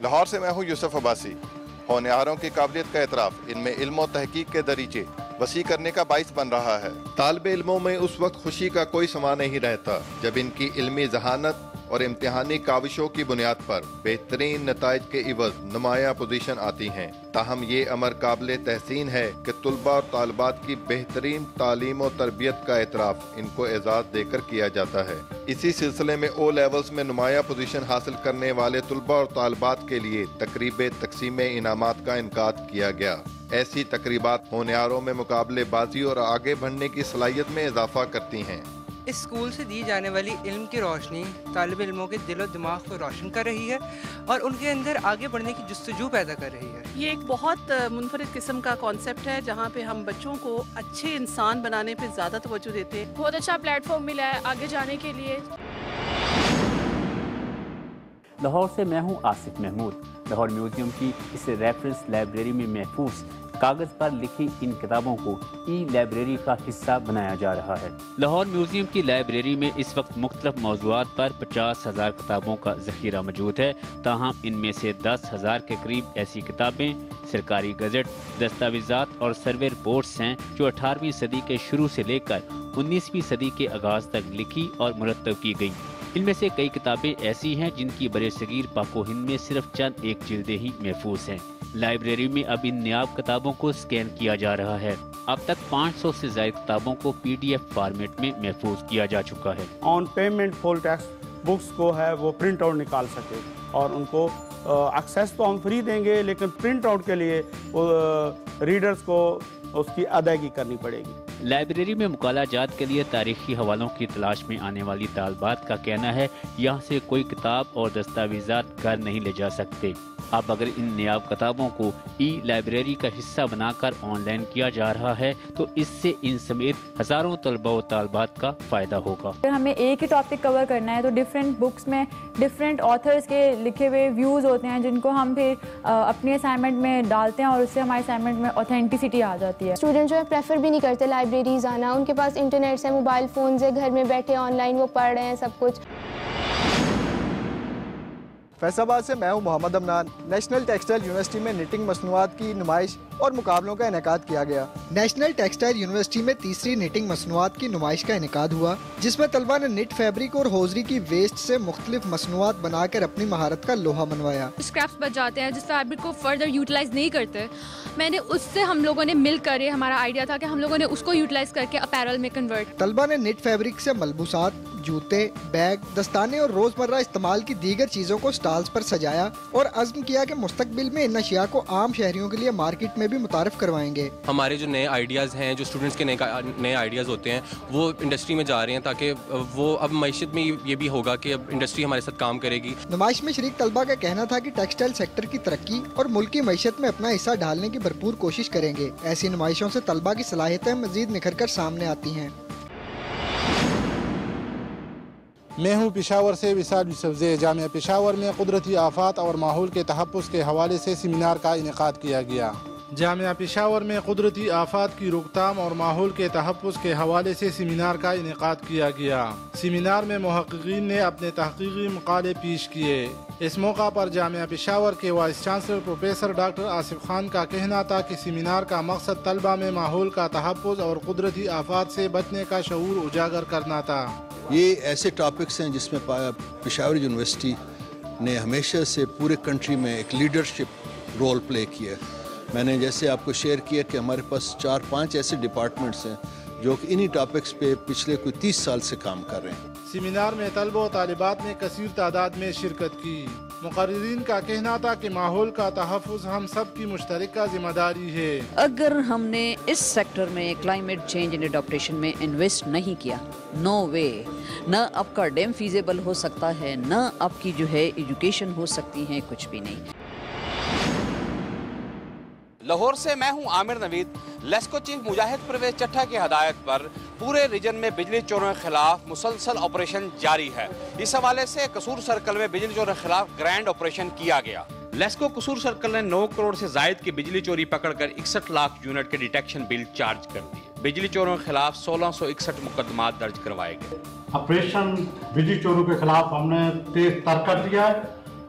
لاہور سے میں ہوں یوسف عباسی۔ ہونہاروں کی قابلیت کا اعتراف ان میں علم و تحقیق کے دریچے وسیع کرنے کا باعث بن رہا ہے۔ طالب علموں میں اس وقت خوشی کا کوئی سما نہیں رہتا جب ان کی علمی ذہانت اور امتحانی کاوشوں کی بنیاد پر بہترین نتائج کے عوض نمایاں پوزیشن آتی ہیں۔ تاہم یہ امر قابل تحسین ہے کہ طلباء اور طالبات کی بہترین تعلیم و تربیت کا اعتراف ان کو اعزاز دے کر کیا جاتا ہے۔ اسی سلسلے میں او لیولز میں نمایاں پوزیشن حاصل کرنے والے طلباء اور طالبات کے لیے تقریب تقسیم انعامات کا انعقاد کیا گیا۔ ایسی تقریبات ہونہاروں میں مقابلے بازی اور آگے بڑھنے کی صلاحیت میں اضافہ کرتی ہیں۔ اس اسکول سے دی جانے والی علم کی روشنی طالب علموں کے دل و دماغ کو روشن کر رہی ہے اور ان کے اندر آگے بڑھنے کی جستجو پیدا کر رہی ہے۔ یہ ایک بہت منفرد قسم کا کانسیپٹ ہے جہاں پہ ہم بچوں کو اچھے انسان بنانے پہ زیادہ توجہ دیتے ہیں۔ بہت اچھا پلیٹ فارم ملا ہے آگے جانے کے لیے۔ لاہور سے میں ہوں آصف محمود۔ لاہور میوزیم کی اس ریفرنس لائبریری میں محفوظ کاغذ پر لکھی ان کتابوں کو ای لائبریری کا حصہ بنایا جا رہا ہے۔ لاہور میوزیم کی لائبریری میں اس وقت مختلف موضوعات پر 50,000 کتابوں کا ذخیرہ موجود ہے، تاہم ان میں سے 10,000 کے قریب ایسی کتابیں، سرکاری گزٹ، دستاویزات اور سروے رپورٹس ہیں جو 18ویں صدی کے شروع سے لے کر 19ویں صدی کے آغاز تک لکھی اور مرتب کی گئیں۔ ان میں سے کئی کتابیں ایسی ہیں جن کی برصغیر پاک و ہند میں صرف چند ایک جلدیں ہی محفوظ ہیں۔ لائبریری میں اب ان نیاب کتابوں کو سکین کیا جا رہا ہے۔ اب تک 500 سے زائد کتابوں کو PDF فارمیٹ میں محفوظ کیا جا چکا ہے۔ On payment full textbooks کو ہے وہ پرنٹ آؤٹ نکال سکے، اور ان کو ایکسیس تو ہم فری دیں گے، لیکن پرنٹ آؤٹ کے لیے ریڈرز کو اس کی ادائیگی کرنی پڑے گی۔ لائبریری میں مطالعہ جات کے لیے تاریخی حوالوں کی تلاش میں آنے والی طالبات کا کہنا ہے یہاں سے کوئی کتاب اور دستاویزات گھر نہیں لے جا سکتے۔ اب اگر ان نیاب کتابوں کو ای لائبریری کا حصہ بنا کر آن لائن کیا جا رہا ہے تو اس سے ان سمیت ہزاروں طلباء و طالبات کا فائدہ ہوگا۔ اگر ہمیں ایک ہی ٹاپک کور کرنا ہے تو ڈفرینٹ بکس میں ڈفرینٹ آتھرز کے لکھے ہوئے ویوز ہوتے ہیں جن کو ہم پھر اپنی اسائنمنٹ میں ڈالتے ہیں اور اس سے ہماری اسائنمنٹ میں اوتھینٹسٹی آ جاتی ہے۔ اسٹوڈنٹ جو ہے پریفر بھی نہیں کرتے لائبریریز آنا، ان کے پاس انٹرنیٹس ہے، موبائل فونز ہے، گھر میں بیٹھے آن لائن وہ پڑھ رہے ہیں سب کچھ۔ فیصل آباد سے میں ہوں محمد امنان۔ نیشنل ٹیکسٹائل یونیورسٹی میں نیٹنگ مصنوعات کی نمائش اور مقابلوں کا انعقاد کیا گیا۔ نیشنل ٹیکسٹائل یونیورسٹی میں تیسری نیٹنگ مصنوعات کی نمائش کا انعقاد ہوا، جس میں طلباء نے نیٹ فیبرک اور ہوزری کی ویسٹ سے مختلف مصنوعات بنا کر اپنی مہارت کا لوہا منوایا۔ اسکریپس بچ جاتے ہیں جس فیبرک کو فردر یوٹیلائز نہیں کرتے، میں نے اس سے ہم لوگوں نے مل کر یہ ہمارا آئیڈیا تھا کہ ہم لوگوں نے اس کو یوٹیلائز کر کے اپیرل میں کنورٹ۔ طلباء نے نیٹ فیبرک سے ملبوسات، جوتے، بیگ، دستانے اور روزمرہ استعمال کی دیگر چیزوں کو سٹالز پر سجایا اور عزم کیا کہ مستقبل میں ان اشیاء کو عام شہریوں کے لیے مارکیٹ میں بھی متعارف کروائیں گے۔ ہمارے جو نئے آئیڈیاز ہیں، جو اسٹوڈنٹس کے نئے آئیڈیاز ہوتے ہیں وہ انڈسٹری میں جا رہے ہیں تاکہ وہ اب معیشت میں یہ بھی ہوگا کہ اب انڈسٹری ہمارے ساتھ کام کرے گی۔ نمائش میں شریک طلباء کا کہنا تھا کہ ٹیکسٹائل سیکٹر کی ترقی اور ملکی معیشت میں اپنا حصہ ڈالنے کی بھرپور کوشش کریں گے۔ ایسی نمائشوں سے طلباء کی صلاحیتیں مزید نکھر کر سامنے آتی ہیں۔ میں ہوں پشاور سے وصال یوسفزئی۔ جامعہ پشاور میں قدرتی آفات اور ماحول کے تحفظ کے حوالے سے سیمینار کا انعقاد کیا گیا۔ جامعہ پشاور میں قدرتی آفات کی روک تھام اور ماحول کے تحفظ کے حوالے سے سیمینار کا انعقاد کیا گیا۔ سیمینار میں محققین نے اپنے تحقیقی مقالے پیش کیے۔ اس موقع پر جامعہ پشاور کے vice chancellor professor doctor Asif Khan کا کہنا تھا کہ سیمینار کا مقصد طلباء میں ماحول کا تحفظ اور قدرتی آفات سے بچنے کا شعور اجاگر کرنا تھا۔ یہ ایسے ٹاپکس ہیں جس میں پشاور یونیورسٹی نے ہمیشہ سے پورے کنٹری میں ایک لیڈرشپ رول پلے کیا ہے۔ میں نے جیسے آپ کو شیئر کیا کہ ہمارے پاس 4-5 ایسے ڈپارٹمنٹس ہیں جو کہ انہی ٹاپکس پہ پچھلے کوئی 30 سال سے کام کر رہے ہیں۔ سیمینار میں طلبہ و طالبات نے کثیر تعداد میں شرکت کی۔ مقررین کا کہنا تھا کہ ماحول کا تحفظ ہم سب کی مشترکہ ذمہ داری ہے۔ اگر ہم نے اس سیکٹر میں کلائمیٹ چینج اینڈ اڈاپٹیشن میں انویسٹ نہیں کیا، نو وے، نہ آپ کا ڈیم فیزیبل ہو سکتا ہے، نہ آپ کی جو ہے ایجوکیشن ہو سکتی ہے، کچھ بھی نہیں۔ لاہور سے میں ہوں عامر نوید۔ لیسکو چیف مجاہد پرویز چٹھا کی ہدایت پر پورے ریجن میں بجلی چوروں کے خلاف مسلسل آپریشن جاری ہے۔ اس حوالے سے قصور سرکل میں بجلی چوروں کے خلاف گرینڈ آپریشن کیا گیا۔ لیسکو قصور سرکل نے 9 کروڑ سے زائد کی بجلی چوری پکڑ کر 61 لاکھ یونٹ کے ڈیٹیکشن بل چارج کر دیے۔ بجلی چوروں کے خلاف 1661 مقدمات درج کروائے گئے۔ آپریشن بجلی چوروں کے خلاف ہم نے تیز تر کر دیا ہے